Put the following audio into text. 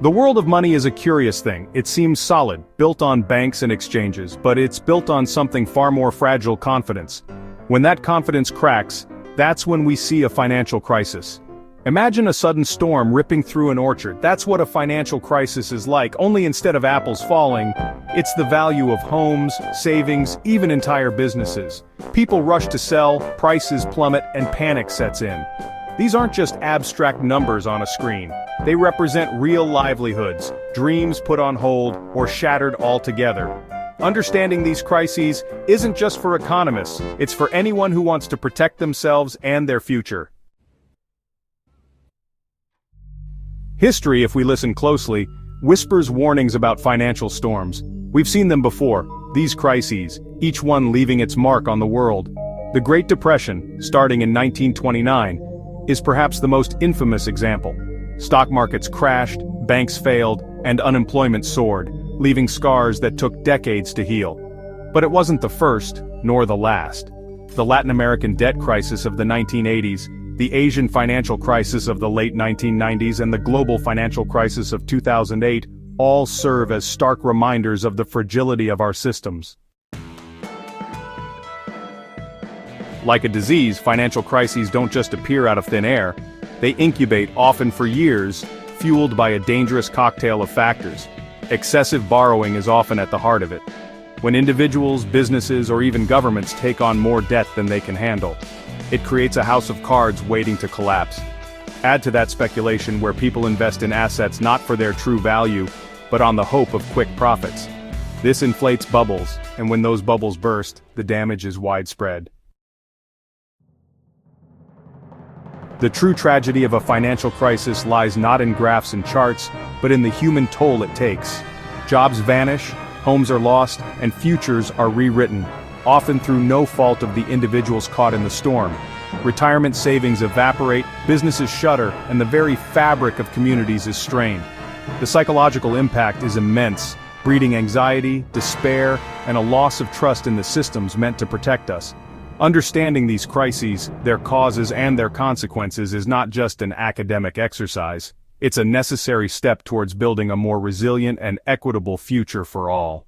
The world of money is a curious thing. It seems solid, built on banks and exchanges, but it's built on something far more fragile: confidence. When that confidence cracks, that's when we see a financial crisis. Imagine a sudden storm ripping through an orchard. That's what a financial crisis is like, only instead of apples falling, it's the value of homes, savings, even entire businesses. People rush to sell, prices plummet, and panic sets in. These aren't just abstract numbers on a screen. They represent real livelihoods, dreams put on hold or shattered altogether. Understanding these crises isn't just for economists, it's for anyone who wants to protect themselves and their future. History, if we listen closely, whispers warnings about financial storms. We've seen them before, these crises, each one leaving its mark on the world. The Great Depression, starting in 1929, is perhaps the most infamous example. Stock markets crashed, banks failed, and unemployment soared, leaving scars that took decades to heal. But it wasn't the first, nor the last. The Latin American debt crisis of the 1980s, the Asian financial crisis of the late 1990s, and the global financial crisis of 2008 all serve as stark reminders of the fragility of our systems. Like a disease, financial crises don't just appear out of thin air. They incubate, often for years, fueled by a dangerous cocktail of factors. Excessive borrowing is often at the heart of it. When individuals, businesses, or even governments take on more debt than they can handle, it creates a house of cards waiting to collapse. Add to that speculation where people invest in assets not for their true value, but on the hope of quick profits. This inflates bubbles, and when those bubbles burst, the damage is widespread. The true tragedy of a financial crisis lies not in graphs and charts, but in the human toll it takes. Jobs vanish, homes are lost, and futures are rewritten, often through no fault of the individuals caught in the storm. Retirement savings evaporate, businesses shutter, and the very fabric of communities is strained. The psychological impact is immense, breeding anxiety, despair, and a loss of trust in the systems meant to protect us. Understanding these crises, their causes and their consequences is not just an academic exercise. It's a necessary step towards building a more resilient and equitable future for all.